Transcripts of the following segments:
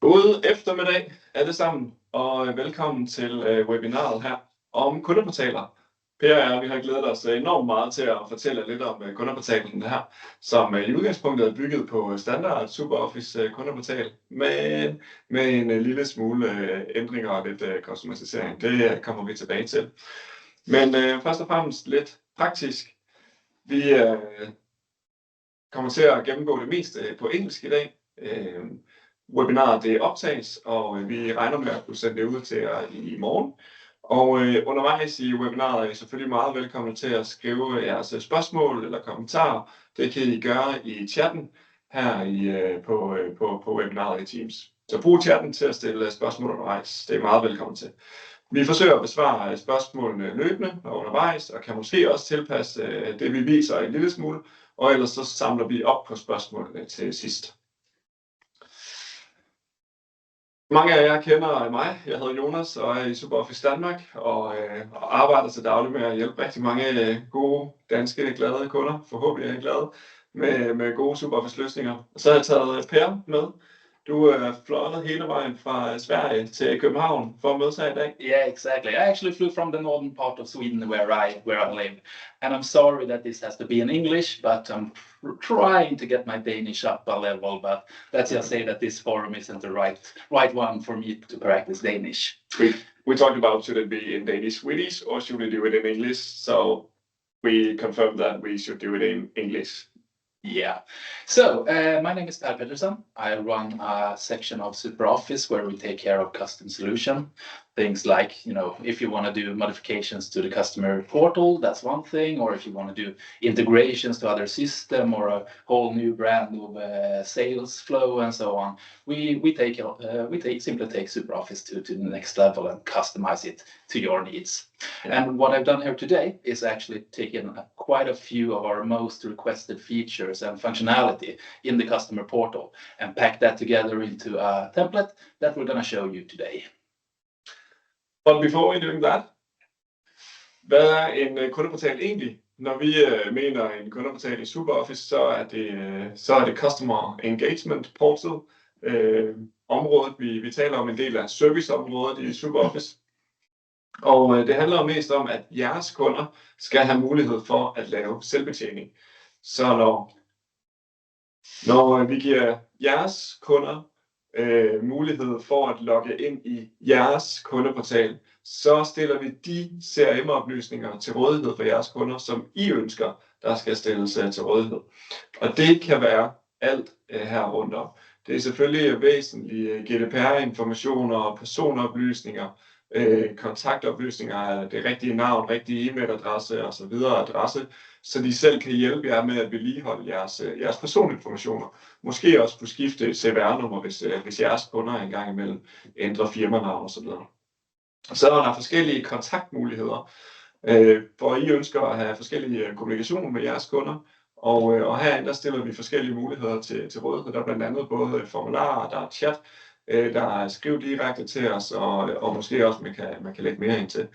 God eftermiddag alle sammen, og velkommen til webinaret her om kundeportaler. Pær og jeg, vi har glædet os enormt meget til at fortælle lidt om kundeportalen her, som i udgangspunktet er bygget på standard SuperOffice kundeportal, men med en lille smule ændringer og lidt customisering. Det kommer vi tilbage til. Men først og fremmest lidt praktisk. Vi kommer til at gennemgå det meste på engelsk i dag. Webinaret det optages, og vi regner med at kunne sende det ud til jer i morgen. Og undervejs i webinaret er I selvfølgelig meget velkomne til at skrive jeres spørgsmål eller kommentarer. Det kan I gøre i chatten her på webinaret i Teams. Så brug chatten til at stille spørgsmål undervejs. Det er meget velkommen til. Vi forsøger at besvare spørgsmålene løbende og undervejs, og kan måske også tilpasse det, vi viser en lille smule, og ellers så samler vi op på spørgsmålene til sidst. Mange af jer kender mig. Jeg hedder Jonas og er i SuperOffice Danmark og arbejder til daglig med at hjælpe rigtig mange gode danske glade kunder. Forhåbentlig er I glade med gode SuperOffice løsninger. Og så har jeg taget Pær med. Du er fløjet hele vejen fra Sverige til København for at møde sig i dag. Yeah, exactly. I actually flew from the northern part of Sweden where I live. And I'm sorry that this has to be in English, but I'm trying to get my Danish up a level. But let's just say that this forum isn't the right one for me to practice Danish. We talked about should it be in Danish Swedish or should we do it in English? So we confirmed that we should do it in English. Yeah. So my name is Pär Pettersson. I run a section of SuperOffice where we take care of custom solution. Things like, if you want to do modifications to the customer portal, that's one thing. Or if you want to do integrations to other system or a whole new brand of sales flow and so on, we simply take SuperOffice to the next level and customize it to your needs. Yeah. And what I've done here today is actually taken quite a few of our most requested features and functionality in the customer portal and packed that together into a template that we're going to show you today. But before we're doing that, hvad er en kundeportal egentlig? Når vi mener en kundeportal i SuperOffice, så er det Customer Engagement Portal området, vi taler om en del af serviceområdet i SuperOffice. Og det handler mest om, at jeres kunder skal have mulighed for at lave selvbetjening. Så når vi giver jeres kunder mulighed for at logge ind i jeres kundeportal, så stiller vi de CRM-oplysninger til rådighed for jeres kunder, som I ønsker, der skal stilles til rådighed. Og det kan være alt her rundt om. Det er selvfølgelig væsentlige GDPR-informationer, personoplysninger, kontaktoplysninger, det rigtige navn, rigtige e-mailadresse og så videre adresse, så de selv kan hjælpe jer med at vedligeholde jeres personinformationer. Måske også kunne skifte CVR-nummer, hvis jeres kunder engang imellem ændrer firmanavn og så videre. Så er der forskellige kontaktmuligheder, hvor I ønsker at have forskellige kommunikationer med jeres kunder. Og herinde der stiller vi forskellige muligheder til rådighed. Der er blandt andet både formularer, der er chat, der er skriv direkte til os, og måske også man kan lægge mere ind til.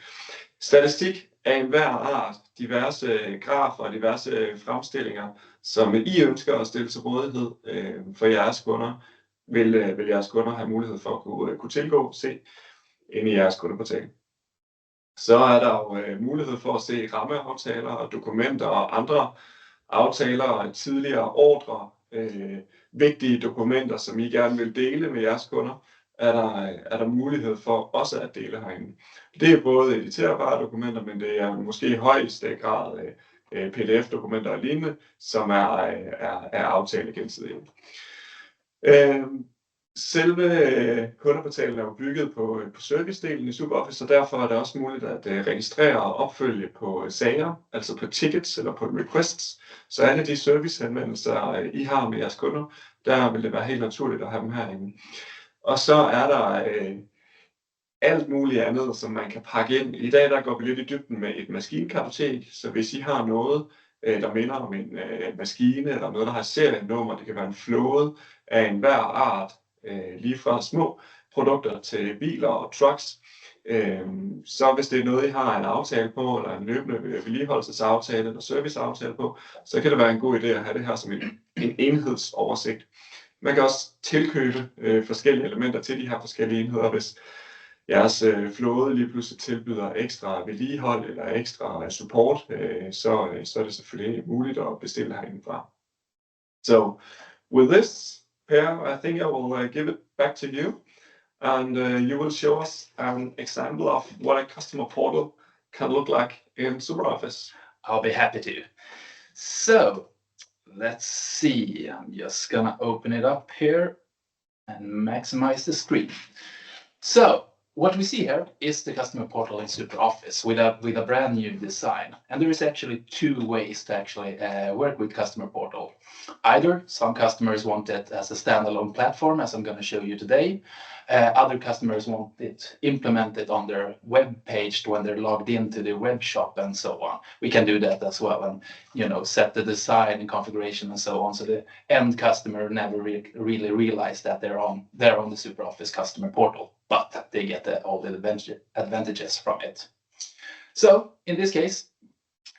Statistik af enhver art, diverse grafer og diverse fremstillinger, som I ønsker at stille til rådighed for jeres kunder, vil jeres kunder have mulighed for at kunne tilgå, se ind i jeres kundeportal. Så er der jo mulighed for at se rammeaftaler og dokumenter og andre aftaler, tidligere ordre, vigtige dokumenter, som I gerne vil dele med jeres kunder, er der mulighed for også at dele herinde. Det er både editerbare dokumenter, men det er måske i højeste grad PDF-dokumenter og lignende, som er aftale gensidigt. Selve kundeportalen er jo bygget på servicedelen i SuperOffice, så derfor er det også muligt at registrere og opfølge på sager, altså på tickets eller på requests. Så alle de servicehenvendelser, I har med jeres kunder, der vil det være helt naturligt at have dem herinde. Og så er der alt muligt andet, som man kan pakke ind. I dag der går vi lidt i dybden med et maskinkartotek, så hvis I har noget, der minder om en maskine, eller noget, der har serienummer, det kan være en flåde af enhver art, lige fra små produkter til biler og trucks, så hvis det er noget, I har en aftale på, eller en løbende vedligeholdelsesaftale eller serviceaftale på, så kan det være en god idé at have det her som en enhedsoversigt. Man kan også tilkøbe forskellige elementer til de her forskellige enheder, hvis jeres flåde lige pludselig tilbyder ekstra vedligehold eller ekstra support, så er det selvfølgelig muligt at bestille herindefra. So with this, Pär, I think I will give it back to you, and you will show us an example of what a customer portal can look like in SuperOffice. I'll be happy to. So let's see, I'm just gonna open it up here and maximize the screen. So what we see here is the customer portal in SuperOffice with a brand new design. And there is actually two ways to actually work with customer portal. Either some customers want it as a standalone platform, as I'm going to show you today. Other customers want it implemented on their web page when they're logged into the web shop and so on. We can do that as well, and set the design and configuration and so on, so the end customer never really realize that they're on the SuperOffice customer portal, but they get all the advantages from it. So in this case,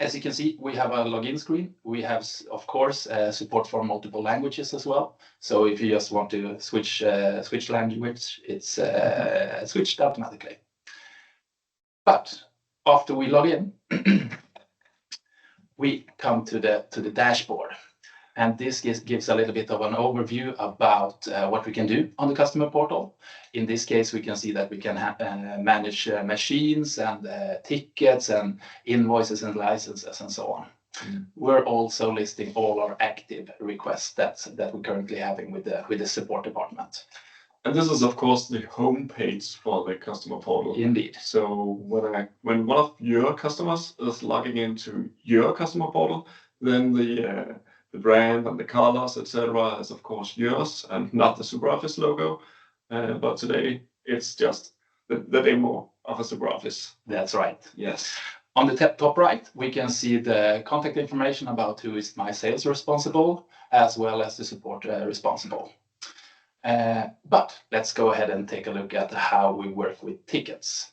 as you can see, we have a login screen. We have, of course, support for multiple languages as well. So if you just want to switch language, it's switched automatically. But after we log in, we come to the dashboard. And this gives a little bit of an overview about what we can do on the customer portal. In this case, we can see that we can manage machines and tickets and invoices and licenses and so on. We're also listing all our active requests that we're currently having with the support department. And this is, of course, the home page for the customer portal. Indeed. So when one of your customers is logging into your customer portal, then the brand and the colors, etc., is of course yours and not the SuperOffice logo. But today it's just the demo of a SuperOffice. That's right. Yes. On the top right, we can see the contact information about who is my sales responsible, as well as the support responsible. But let's go ahead and take a look at how we work with tickets.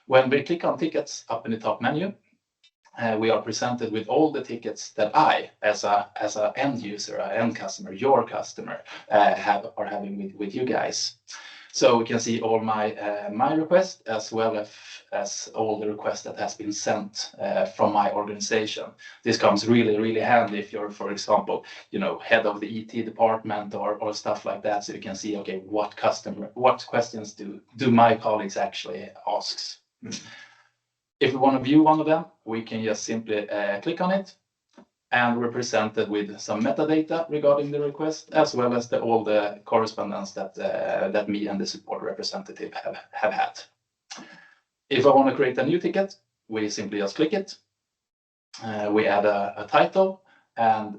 When we click on tickets up in the top menu, we are presented with all the tickets that I, as a end user, an end customer, your customer, are having with you guys. So we can see all my requests, as well as all the requests that has been sent from my organization. This comes really handy if you're, for example, head of the ET department or stuff like that. So you can see, okay, what questions do my colleagues actually ask? If we want to view one of them, we can just simply click on it, and we're presented with some metadata regarding the request, as well as all the correspondence that me and the support representative have had. If I want to create a new ticket, we simply just click it. We add a title, and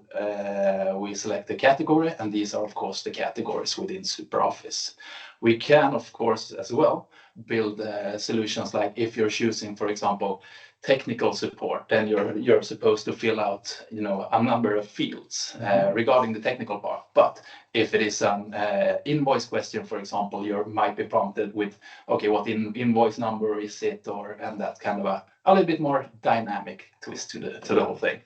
we select the category, and these are, of course, the categories within SuperOffice. We can, of course, as well, build solutions like if you're choosing, for example, technical support, then you're supposed to fill out, a number of fields regarding the technical part. But if it is an invoice question, for example, you might be prompted with, okay, what invoice number is it, and that kind of a little bit more dynamic twist to the whole thing.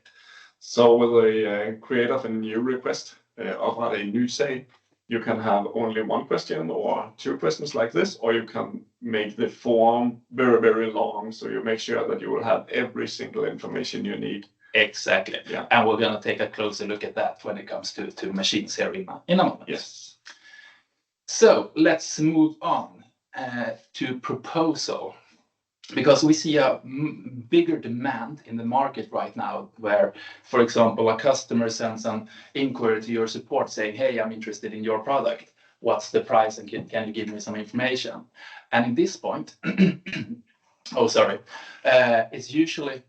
So with a create of a new request, of a new say, you can have only one question or two questions like this, or you can make the form very long, so you make sure that you will have every single information you need. Exactly. Yeah. And we're going to take a closer look at that when it comes to machines here in a moment. Yes. So let's move on to proposal. Because we see a bigger demand in the market right now where, for example, a customer sends an inquiry to your support saying, hey, I'm interested in your product. What's the price and can you give me some information? And in this point, it's usually,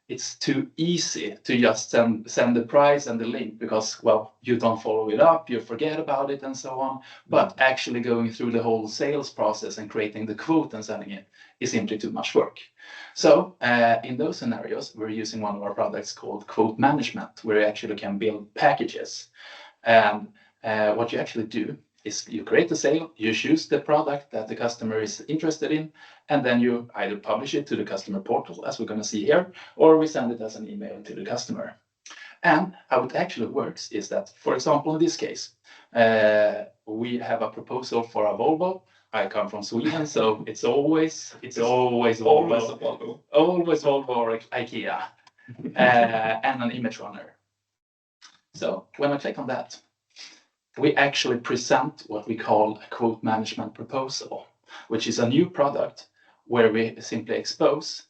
it's too easy to just send the price and the link because, well, you don't follow it up, you forget about it and so on. But actually going through the whole sales process and creating the quote and sending it is simply too much work. So in those scenarios, we're using one of our products called Quote Management, where you actually can build packages. And what you actually do is you create a sale, you choose the product that the customer is interested in, and then you either publish it to the customer portal, as we're going to see here, or we send it as an email to the customer. And how it actually works is that, for example, in this case, we have a proposal for a Volvo. I come from Sweden, so it's always Volvo. Always Volvo or IKEA, and an image runner. So when I click on that, we actually present what we call a quote management proposal, which is a new product where we simply expose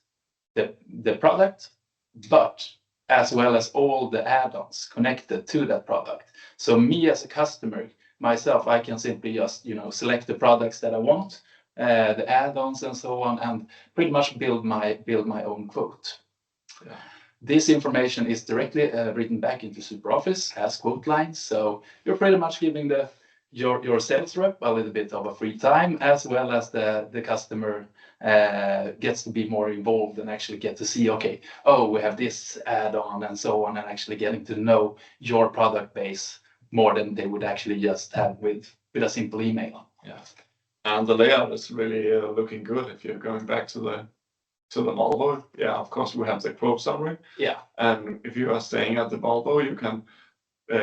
the product, but as well as all the add-ons connected to that product. So me as a customer, myself, I can simply just select the products that I want, the add-ons and so on, and pretty much build my own quote. Yeah. This information is directly written back into SuperOffice as quote lines. So you're pretty much giving your sales rep a little bit of a free time, as well as the customer gets to be more involved and actually get to see, okay, oh, we have this add-on and so on, and actually getting to know your product base more than they would actually just have with a simple email. Yeah, and the layout is really looking good. If you're going back to the Volvo, yeah, of course we have the quote summary. Yeah, and if you are staying at the Volvo, you can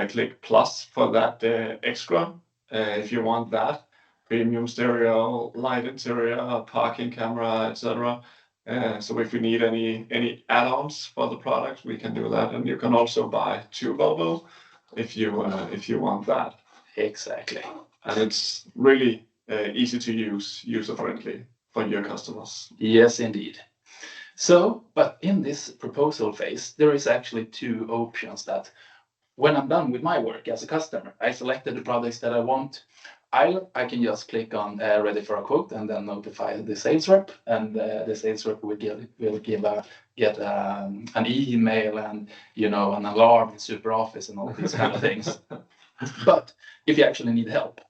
click plus for that extra if you want that. Premium stereo, light interior, parking camera, etc. So if you need any add-ons for the product, we can do that, and you can also buy 2 Volvo if you want that. Exactly. And it's really easy to use, user-friendly for your customers. Yes, indeed. So, but in this proposal phase, there is actually 2 options that when I'm done with my work as a customer, I selected the products that I want. I can just click on ready for a quote and then notify the sales rep, and the sales rep will get an email and an alarm in SuperOffice and all these kind of things. But if you actually need help,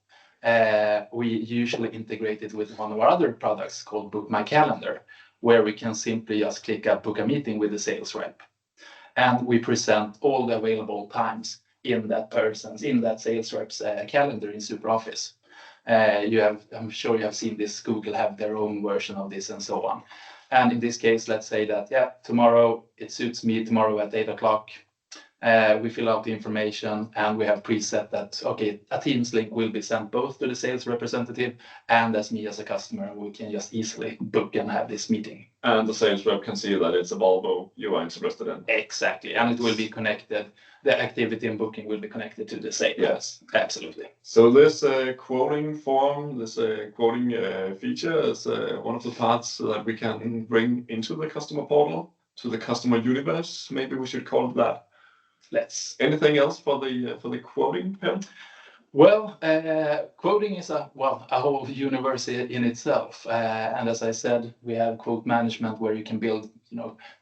we usually integrate it with one of our other products called Book My Calendar, where we can simply just click up book a meeting with the sales rep, and we present all the available times in that sales rep's calendar in SuperOffice. I'm sure you have seen this. Google have their own version of this and so on. And in this case, let's say that, yeah, tomorrow it suits me tomorrow at 8 o'clock. We fill out the information and we have preset that, okay, a Teams link will be sent both to the sales representative and as me as a customer. We can just easily book and have this meeting. And the sales rep can see that it's a Volvo you are interested in. Exactly. And it will be connected. The activity and booking will be connected to the sale. Yes, absolutely. So this quoting form, this quoting feature is one of the parts that we can bring into the customer portal, to the customer universe. Maybe we should call it that. Anything else for the quoting, Pär? Well, quoting is a whole universe in itself. And as I said, we have quote management where you can build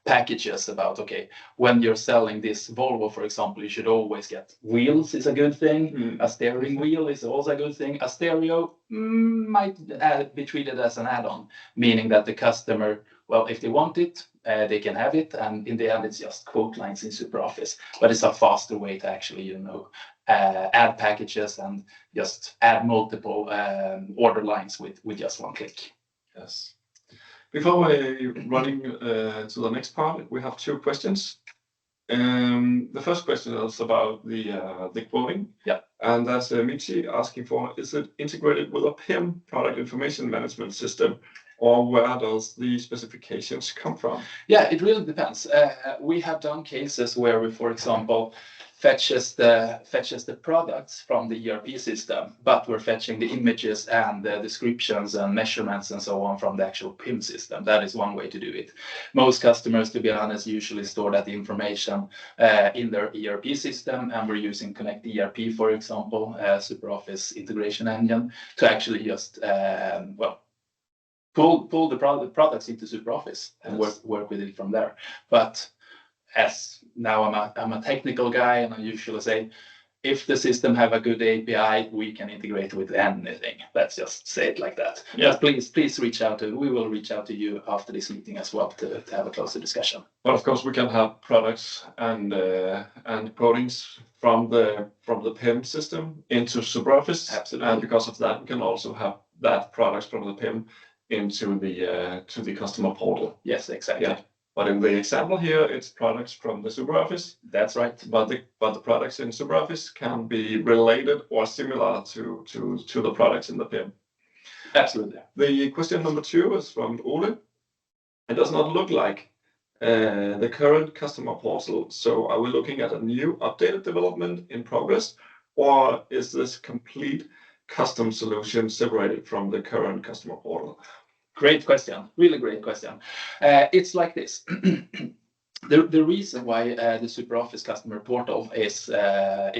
packages about, okay, when you're selling this Volvo, for example, you should always get wheels is a good thing. A steering wheel is also a good thing. A stereo might be treated as an add-on, meaning that the customer, well, if they want it, they can have it, and in the end, it's just quote lines in SuperOffice. But it's a faster way to actually, add packages and just add multiple order lines with just one click. Yes. Before we're running to the next part, we have 2 questions. The first question is about the quoting. Yeah. And that's Michi asking for, is it integrated with a PIM, product information management system? Or where does the specifications come from? Yeah, it really depends. We have done cases where we, for example, fetches the products from the ERP system, but we're fetching the images and the descriptions and measurements and so on from the actual PIM system. That is one way to do it. Most customers, to be honest, usually store that information in their ERP system, and we're using Connect ERP, for example, SuperOffice integration engine, to actually just pull the products into SuperOffice and work with it from there. But as now I'm a technical guy, and I usually say, if the system have a good API, we can integrate with anything. Let's just say it like that. Yeah. But please reach out we will reach out to you after this meeting as well to have a closer discussion. But of course, we can have products and quotings from the PIM system into SuperOffice. Absolutely. And because of that, we can also have that products from the PIM into the customer portal. Yes, exactly. Yeah. But in the example here, it's products from the SuperOffice. That's right. But the products in SuperOffice can be related or similar to the products in the PIM. Absolutely. The question number 2 is from Ole. It does not look like the current customer portal. So are we looking at a new updated development in progress, or is this complete custom solution separated from the current customer portal? Great question. Really great question. It's like this. The reason why the SuperOffice Customer Portal is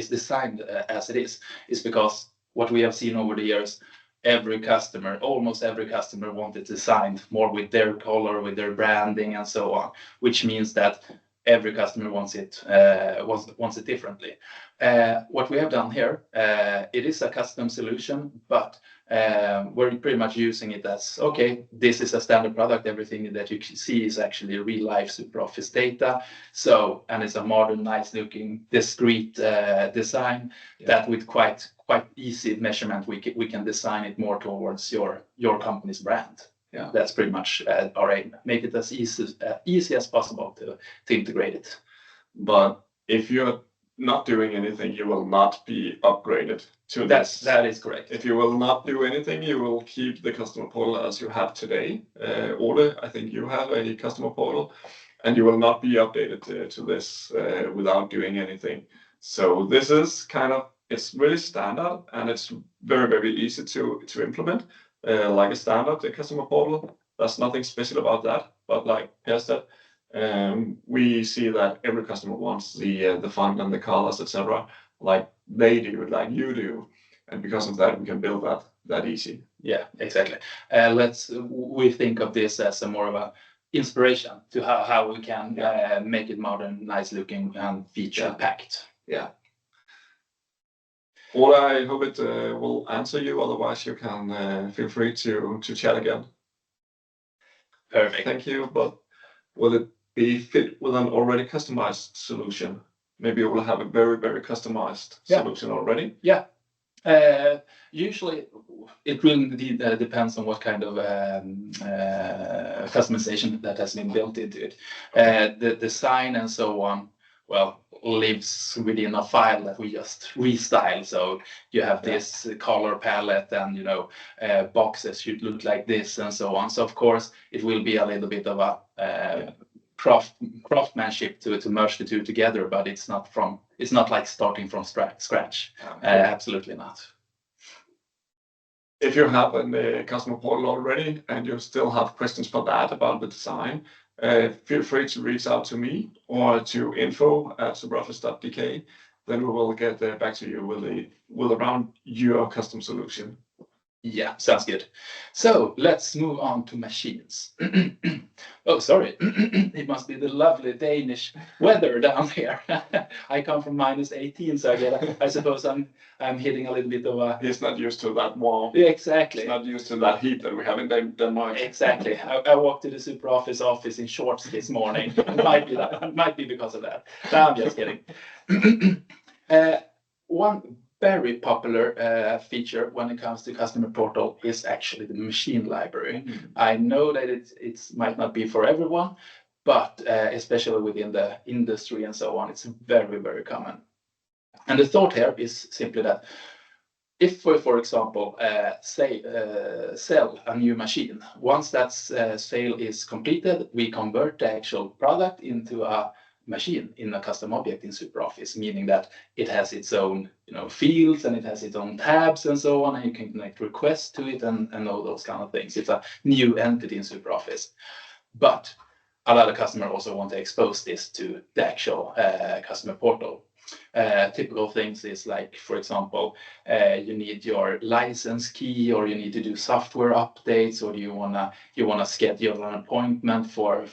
designed as it is because what we have seen over the years, almost every customer wanted to design more with their color, with their branding, and so on, which means that every customer wants it differently. What we have done here, it is a custom solution, but we're pretty much using it as, okay, this is a standard product. Everything that you can see is actually real life SuperOffice data. So, and it's a modern, nice looking, discrete design that with quite easy measurement, we can design it more towards your company's brand. Yeah, that's pretty much our aim. Make it as easy as possible to integrate it. But if you're not doing anything, you will not be upgraded to this. That is correct. If you will not do anything, you will keep the customer portal as you have today. Ole, I think you have a customer portal, and you will not be updated to this without doing anything. So this is it's really standard, and it's very, very easy to implement. Like a standard customer portal. There's nothing special about that, but like Pär said, we see that every customer wants the font and the colors, etc., like they do, like you do, and because of that, we can build that easy. Yeah, exactly. We think of this as a more of a inspiration to how we can make it modern, nice looking, and feature packed. Yeah. Or I hope it will answer you. Otherwise, you can feel free to chat again. Perfect. Thank you. But will it be fit with an already customized solution? Maybe you will have a very, very customized solution already. Yeah. Usually, it really depends on what kind of customization that has been built into it. The design and so on, well, lives within a file that we just restyle. So you have this color palette, and boxes should look like this, and so on. So of course, it will be a little bit of a craftsmanship to merge the two together, but it's not like starting from scratch. Absolutely not. If you have a customer portal already and you still have questions about the design, feel free to reach out to me or to info@superoffice.dk. Then we will get back to you with around your custom solution. Yeah, sounds good. So let's move on to machines. Oh, sorry. It must be the lovely Danish weather down here. I come from -18, so I suppose I'm hitting a little bit of a... He's not used to that warm. Yeah, exactly. He's not used to that heat that we have in Denmark. Exactly. I walked to the SuperOffice office in shorts this morning. It might be because of that. No, I'm just kidding. One very popular feature when it comes to customer portal is actually the machine library. I know that it might not be for everyone, but especially within the industry and so on, it's very, very common. And the thought here is simply that if we, for example, sell a new machine, once that sale is completed, we convert the actual product into a machine in a custom object in SuperOffice, meaning that it has its own fields, and it has its own tabs and so on, and you can connect requests to it and all those kind of things. It's a new entity in SuperOffice. But a lot of customers also want to expose this to the actual customer portal. Typical things is like, for example, you need your license key, or you need to do software updates, or you wanna schedule an appointment for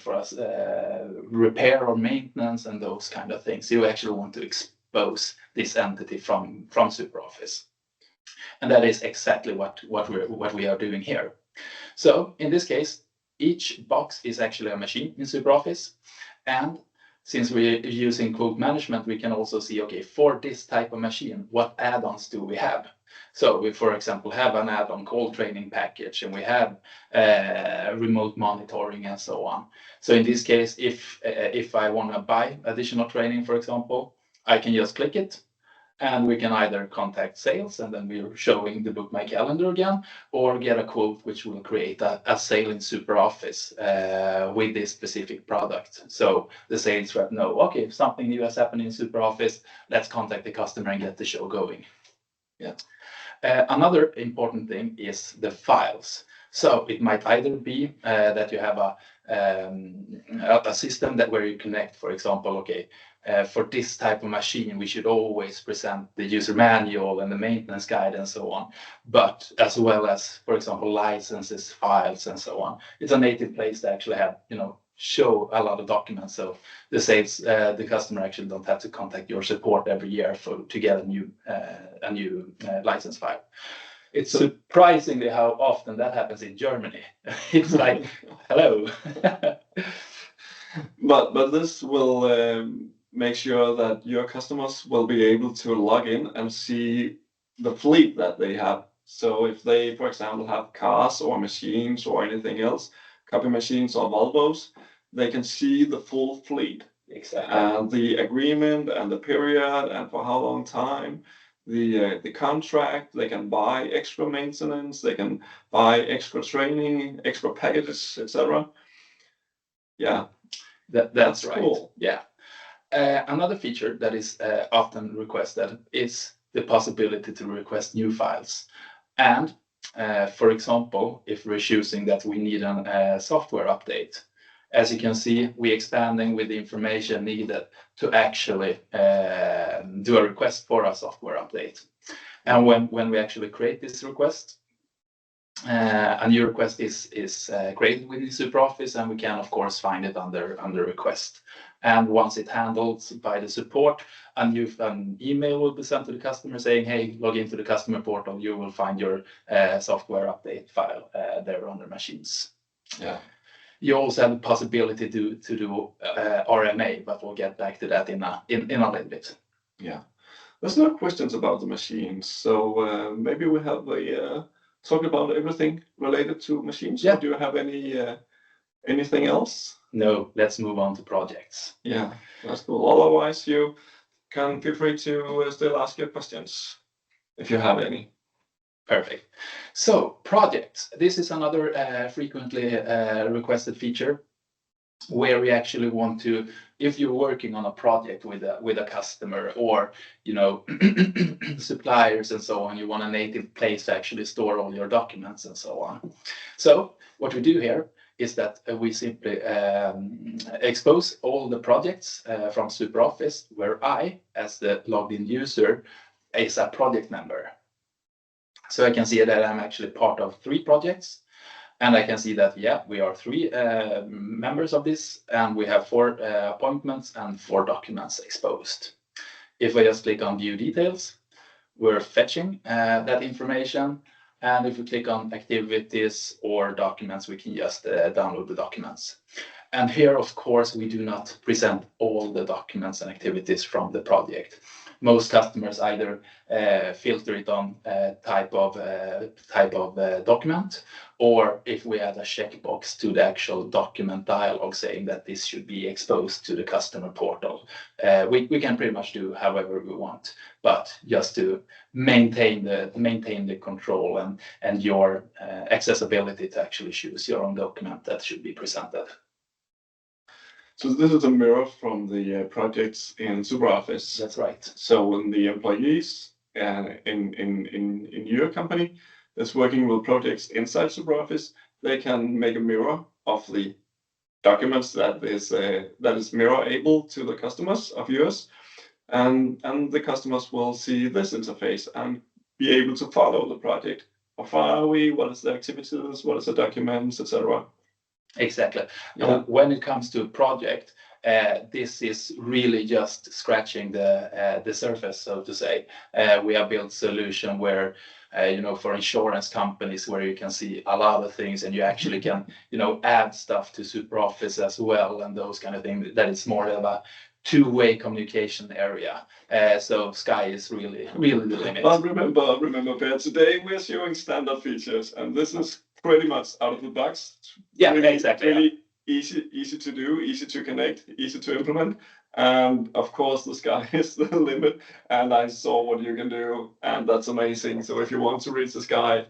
repair or maintenance and those kind of things. You actually want to expose this entity from SuperOffice, and that is exactly what we are doing here. So in this case, each box is actually a machine in SuperOffice, and since we're using quote management, we can also see, okay, for this type of machine, what add-ons do we have? So we, for example, have an add-on call training package, and we have remote monitoring and so on. So in this case, if I want to buy additional training, for example, I can just click it, and we can either contact sales, and then we're showing the book my calendar again, or get a quote which will create a sale in SuperOffice with this specific product. So the sales rep know, okay, if something new has happened in SuperOffice, let's contact the customer and get the show going. Yeah. Another important thing is the files. So it might either be that you have a system that where you connect, for example, okay, for this type of machine, we should always present the user manual and the maintenance guide and so on, but as well as, for example, licenses, files, and so on. It's a native place to actually have, show a lot of documents, so the customer actually don't have to contact your support every year to get a new license file. It's surprisingly how often that happens in Germany. It's like, hello. But this will make sure that your customers will be able to log in and see the fleet that they have. So if they, for example, have cars or machines or anything else, copy machines or Volvos, they can see the full fleet. Exactly. And the agreement and the period and for how long time, the contract, they can buy extra maintenance, they can buy extra training, extra packages, etc. Yeah, that's right. Cool. Yeah. Another feature that is often requested is the possibility to request new files. And for example, if we're choosing that we need a software update, as you can see, we're expanding with the information needed to actually do a request for a software update. And when we actually create this request, a new request is created within SuperOffice, and we can, of course, find it under request. And once it's handled by the support, an email will be sent to the customer saying, hey, log into the customer portal, you will find your software update file there under machines. Yeah. You also have the possibility to do RMA, but we'll get back to that in a little bit. Yeah, there's no questions about the machines, so maybe we have talk about everything related to machines. Yeah. Or do you have anything else? No, let's move on to projects. Yeah, that's cool. Otherwise, you can feel free to still ask your questions if you have any. Perfect. So projects. This is another frequently requested feature where we actually want to, if you're working on a project with a customer or suppliers and so on, you want a native place to actually store all your documents and so on. So what we do here is that we simply expose all the projects from SuperOffice where I, as the logged in user, is a project member. So I can see that I'm actually part of 3 projects, and I can see that, yeah, we are 3 members of this, and we have 4 appointments and 4 documents exposed. If I just click on view details, we're fetching that information. And if we click on activities or documents, we can just download the documents. And here, of course, we do not present all the documents and activities from the project. Most customers either filter it on type of document, or if we add a checkbox to the actual document dialog saying that this should be exposed to the customer portal. We can pretty much do however we want, but just to maintain the control and your accessibility to actually choose your own document that should be presented. So this is a mirror from the projects in SuperOffice. That's right. So when the employees in your company that's working with projects inside SuperOffice, they can make a mirror of the documents that is mirror able to the customers of yours, and the customers will see this interface and be able to follow the project. How far are we? What is the activities? What is the documents, etc. Exactly. Yeah. And when it comes to a project, this is really just scratching the surface, so to say. We have built a solution where, for insurance companies, where you can see a lot of things, and you actually can, add stuff to SuperOffice as well, and those kind of things. That is more of a two-way communication area. So sky is really the limit. But remember, Pär, today we're showing standard features, and this is pretty much out of the box. Yeah, really, exactly. Really easy to do, easy to connect, easy to implement. And of course, the sky is the limit. And I saw what you can do, and that's amazing. So if you want to reach the sky,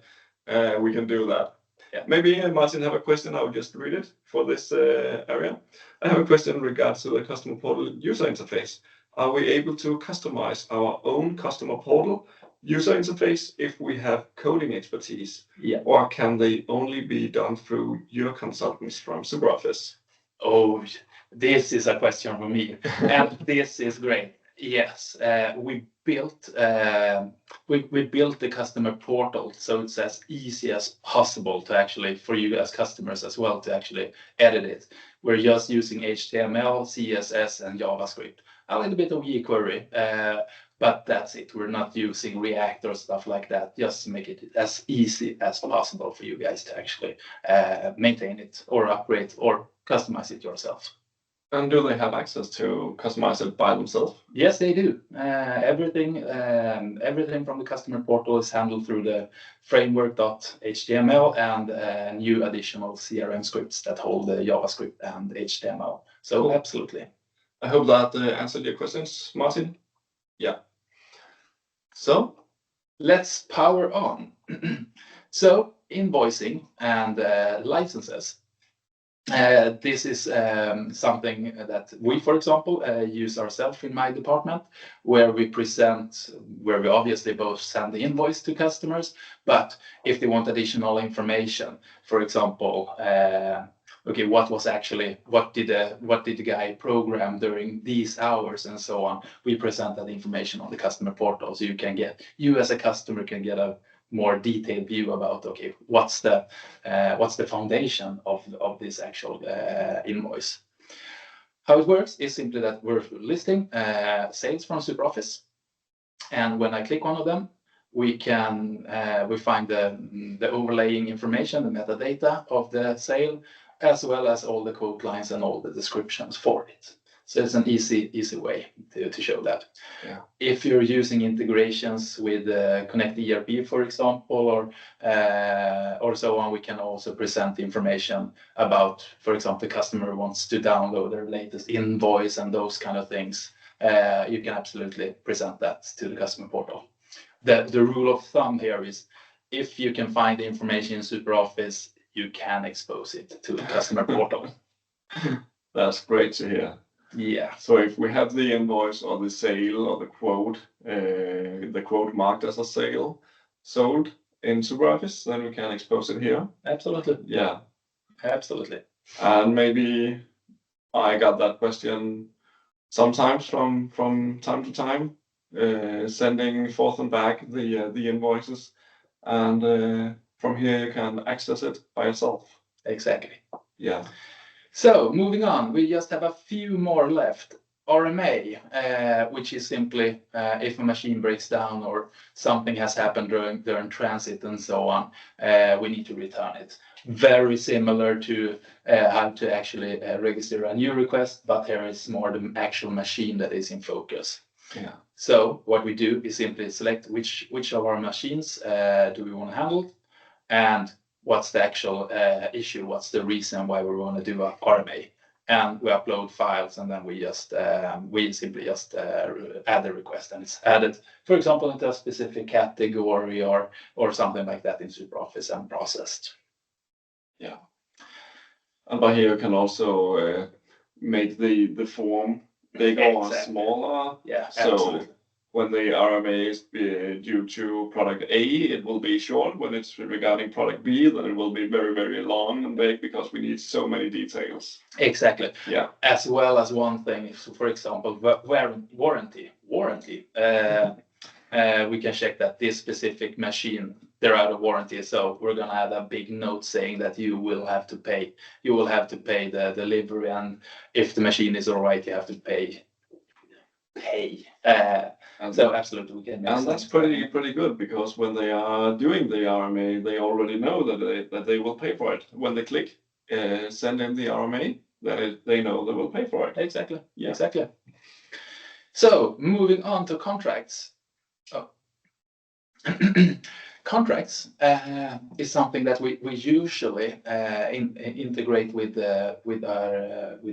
we can do that. Yeah. Maybe Martin have a question. I'll just read it for this area. I have a question in regards to the customer portal user interface. Are we able to customize our own customer portal user interface if we have coding expertise? Yeah. Or can they only be done through your consultants from SuperOffice? Oh, this is a question for me, and this is great. Yes, we built the customer portal so it's as easy as possible to actually, for you as customers as well, to actually edit it. We're just using HTML, CSS, and JavaScript. A little bit of jQuery, but that's it. We're not using React or stuff like that, just to make it as easy as possible for you guys to actually maintain it or upgrade or customize it yourself. And do they have access to customize it by themselves? Yes, they do. Everything from the customer portal is handled through the framework.html and new additional CRM scripts that hold the JavaScript and HTML. So cool. Absolutely. I hope that answered your questions, Martin. Yeah. So let's power on. So invoicing and licenses. This is something that we, for example, use ourselves in my department, where we obviously both send the invoice to customers, but if they want additional information, for example, okay, what did the guy program during these hours and so on, we present that information on the customer portal, so you as a customer can get a more detailed view about, okay, what's the foundation of this actual invoice. How it works is simply that we're listing sales from SuperOffice, and when I click one of them, we find the overlaying information, the metadata of the sale, as well as all the quote lines and all the descriptions for it. So it's an easy way to show that. Yeah. If you're using integrations with Connect ERP, for example, or so on, we can also present information about, for example, the customer wants to download their latest invoice and those kind of things. You can absolutely present that to the customer portal. The rule of thumb here is, if you can find the information in SuperOffice, you can expose it to the customer portal. That's great to hear. Yeah. So if we have the invoice or the sale or the quote marked as a sale sold in SuperOffice, then we can expose it here. Absolutely. Yeah. Absolutely. And maybe I got that question sometimes from time to time, sending forth and back the invoices, and from here you can access it by yourself. Exactly. Yeah. So moving on, we just have a few more left. RMA, which is simply if a machine breaks down or something has happened during transit and so on, we need to return it. Very similar to how to actually register a new request, but here is more the actual machine that is in focus. Yeah. So what we do is simply select which of our machines do we want to handle, and what's the actual issue, what's the reason why we want to do a RMA. And we upload files, and then we simply just add the request, and it's added, for example, into a specific category or something like that in SuperOffice and processed. Yeah. And by here you can also make the form bigger or smaller. Yeah, so absolutely. When the RMA is due to product A, it will be short. When it's regarding product B, then it will be very, very long and big, because we need so many details. Exactly. Yeah. As well as one thing, so for example, warranty. We can check that this specific machine they're out of warranty, so we're gonna add a big note saying that you will have to pay the delivery, and if the machine is all right, you have to pay. So absolutely, we can. And that's pretty good, because when they are doing the RMA, they already know that they will pay for it. When they click send in the RMA, they know they will pay for it. Exactly. Yeah. Exactly. So moving on to contracts. Contracts is something that we usually integrate with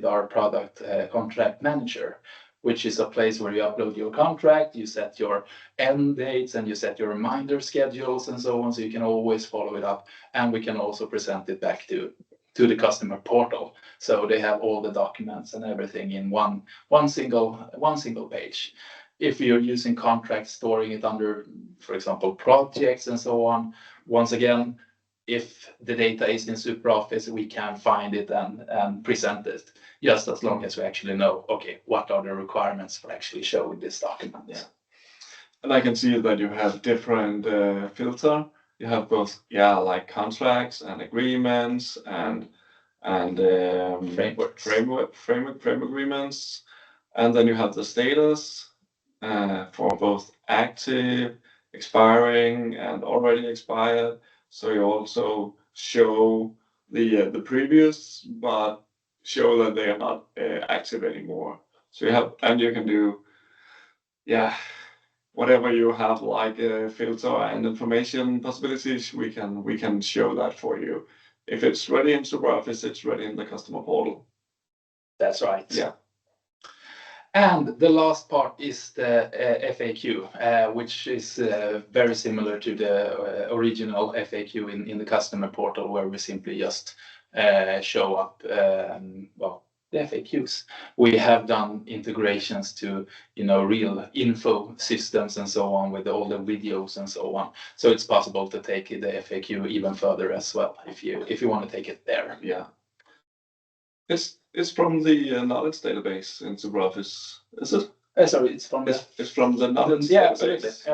our product contract manager, which is a place where you upload your contract, you set your end dates, and you set your reminder schedules and so on, so you can always follow it up. And we can also present it back to the customer portal, so they have all the documents and everything in one single page. If you're using contracts, storing it under, for example, projects and so on, once again, if the data is in SuperOffice, we can find it and present it, just as long as we actually know, okay, what are the requirements for actually showing this document. Yeah. And I can see that you have different filter. You have both, like contracts and agreements and framework agreements, and then you have the status for both active, expiring, and already expired. So you also show the previous, but show that they are not active anymore. So you have, and you can do, whatever you have, like a filter and information possibilities, we can show that for you. If it's ready in SuperOffice, it's ready in the customer portal. That's right. Yeah. And the last part is the FAQ, which is very similar to the original FAQ in the customer portal, where we simply just show up the FAQs. We have done integrations to real info systems and so on, with all the videos and so on. So it's possible to take the FAQ even further as well, if you want to take it there. Yeah. It's from the knowledge database in SuperOffice, is it? Sorry, it's from the. It's from the knowledge database.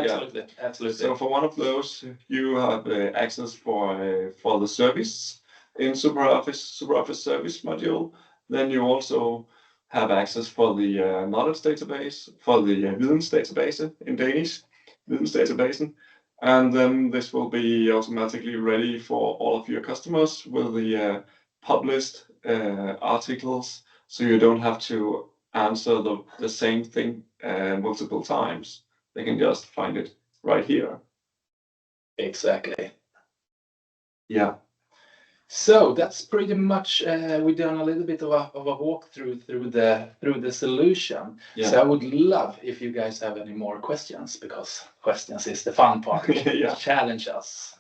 Absolutely. So for one of those, you have access for the service in SuperOffice service module. Then you also have access for the knowledge database, for the vidensdatabase in Danish, vidensdatabasen. And then this will be automatically ready for all of your customers with the published articles, so you don't have to answer the same thing multiple times. They can just find it right here. Exactly. Yeah. So that's pretty much we've done a little bit of a walkthrough through the solution. Yeah. So I would love if you guys have any more questions, because questions is the fun part. Yeah. Challenge us.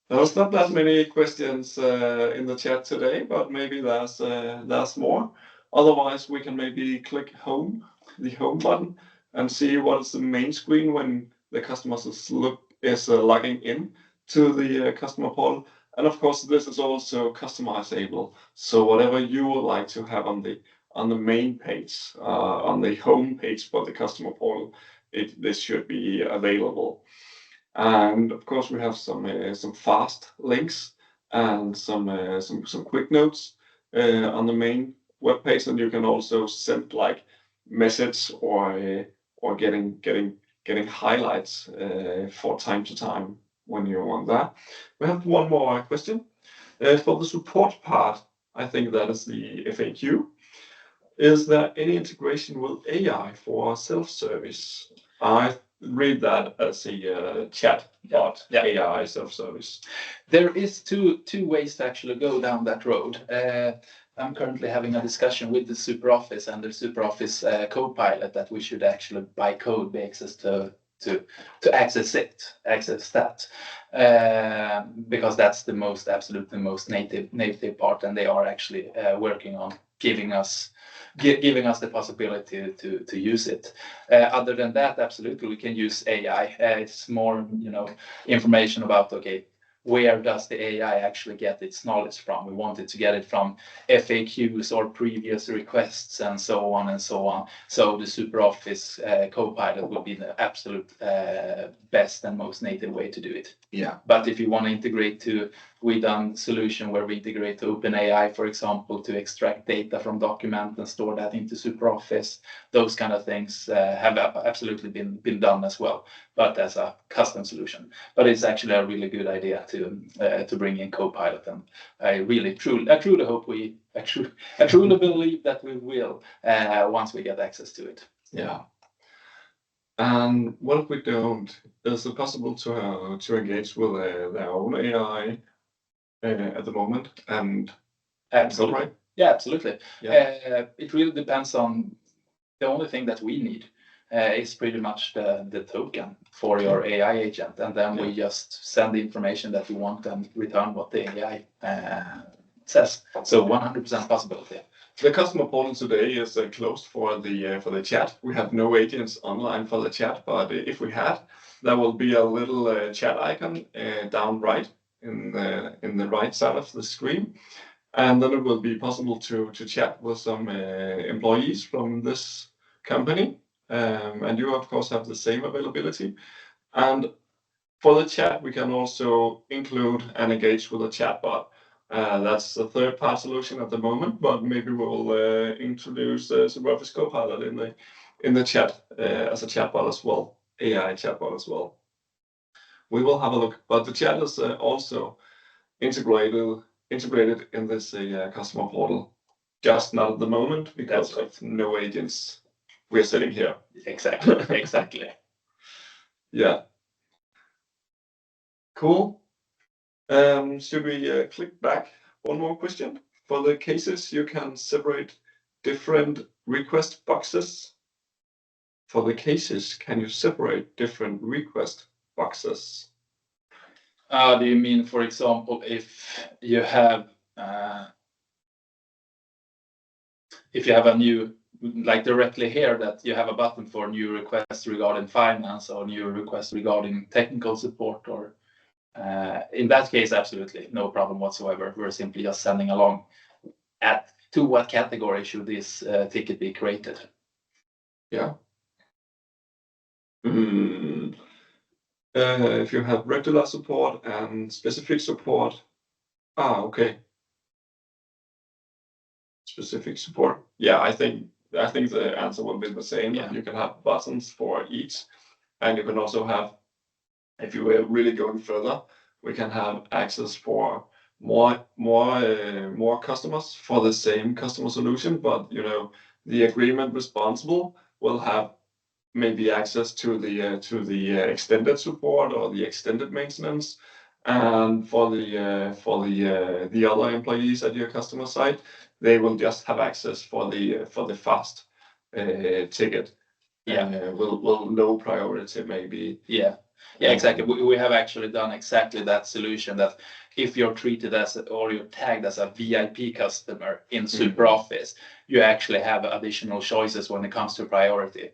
There's not that many questions in the chat today, but maybe there's more. Otherwise, we can maybe click the home button, and see what is the main screen when the customer is logging in to the customer portal. And of course, this is also customizable. So whatever you would like to have on the main page, on the home page for the customer portal, this should be available. And of course, we have some fast links and some quick notes on the main web page, and you can also send like message or getting highlights for time to time when you want that. We have one more question for the support part. I think that is the FAQ. Is there any integration with AI for self-service? I read that as a chat bot, AI self-service. There is two ways to actually go down that road. I'm currently having a discussion with the SuperOffice and the SuperOffice Copilot that we should actually by code be access to access that, because that's the absolutely most native part, and they are actually working on giving us the possibility to use it. Other than that, absolutely we can use AI. It's more information about where does the AI actually get its knowledge from? We want it to get it from FAQs or previous requests and so on and so on. So the SuperOffice Copilot will be the absolute best and most native way to do it. Yeah. But if you want to integrate to Hvordan solution where we integrate to OpenAI, for example, to extract data from document and store that into SuperOffice, those kind of things have absolutely been done as well, but as a custom solution. But it's actually a really good idea to bring in Copilot, and I truly hope I truly believe that we will once we get access to it. Yeah. And what if we don't? Is it possible to engage with their own AI at the moment? And Absolutely. right? Yeah, absolutely. Yeah. It really depends on the only thing that we need is pretty much the token for your AI agent, and then we just send the information that you want and return what the AI says. So 100% possibility. The customer portal today is closed for the chat. We have no agents online for the chat, but if we had, there will be a little chat icon down right in the right side of the screen, and then it will be possible to chat with some employees from this company, and you of course have the same availability. And for the chat, we can also include and engage with a chatbot. That's the third-party solution at the moment, but maybe we'll introduce the SuperOffice Copilot in the chat as a chatbot as well, AI chatbot as well. We will have a look, but the chat is also integrated in this customer portal, just not at the moment because of no agents. We're sitting here. Exactly. Yeah. Cool. Should we click back one more question? For the cases, you can separate different request boxes. For the cases, can you separate different request boxes? Do you mean, for example, if you have a new, like directly here, that you have a button for new requests regarding finance or new requests regarding technical support, or in that case, absolutely no problem whatsoever. We're simply just sending along to what category should this ticket be created. Yeah. If you have regular support and specific support. Okay. Specific support. Yeah, I think the answer will be the same. Yeah. You can have buttons for each, and you can also have, if you were really going further, we can have access for more customers for the same customer solution, but the agreement responsible will have maybe access to the extended support or the extended maintenance, and for the other employees at your customer site, they will just have access for the fast ticket. Yeah. Will low priority maybe. Yeah, exactly. We have actually done exactly that solution, that if you're treated as, or you're tagged as a VIP customer in SuperOffice, you actually have additional choices when it comes to priority.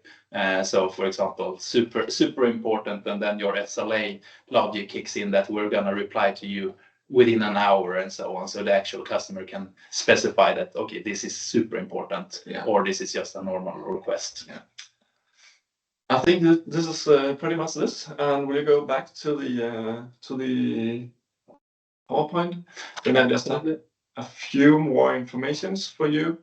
So for example, super important, and then your SLA logic kicks in that we're gonna reply to you within an hour and so on. So the actual customer can specify that, okay, this is super important, or this is just a normal request. Yeah. I think this is pretty much this, and we'll go back to the PowerPoint. Then I just have a few more informations for you,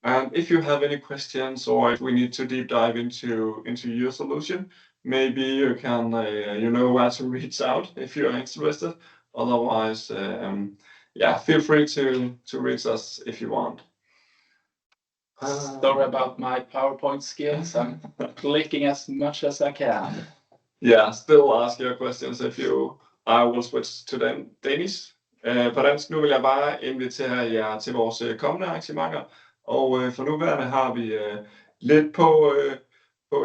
and if you have any questions or if we need to deep dive into your solution, maybe you can you know where to reach out if you're interested. Otherwise, feel free to reach us if you want. Sorry about my PowerPoint skills. I'm clicking as much as I can. Yeah, still ask your questions if you. I will switch to Danish. På dansk nu vil jeg bare invitere jer til vores kommende arrangementer, og for nuværende har vi lidt på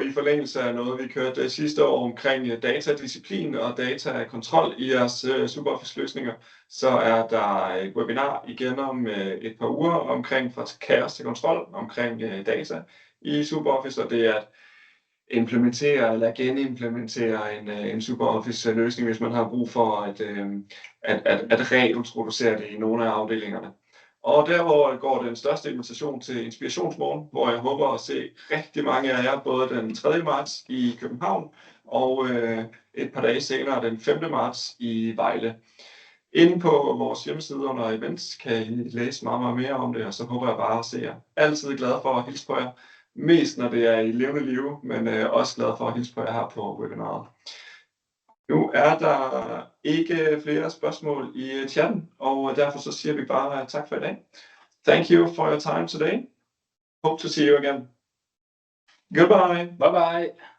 i forlængelse af noget, vi kørte sidste år omkring datadisciplin og datakontrol i jeres SuperOffice løsninger. Så er der et webinar igen om et par uger omkring fra kaos til kontrol omkring data i SuperOffice, og det er implementere eller genimplementere en SuperOffice løsning, hvis man har brug for at reintroducere det i nogle af afdelingerne. Og derover går den største invitation til Inspirationsmorgen, hvor jeg håber at se rigtig mange af jer, både den 3. marts i København og et par dage senere den 5. marts i Vejle. Inde på vores hjemmeside under events kan I læse meget mere om det, og så håber jeg bare at se jer. Altid glad for at hilse på jer. Mest når det er i levende liv, men også glad for at hilse på jer her på webinaret. Nu er der ikke flere spørgsmål i chatten, og derfor så siger vi bare tak for i dag. Thank you for your time today. Hope to see you again. Goodbye. Bye bye.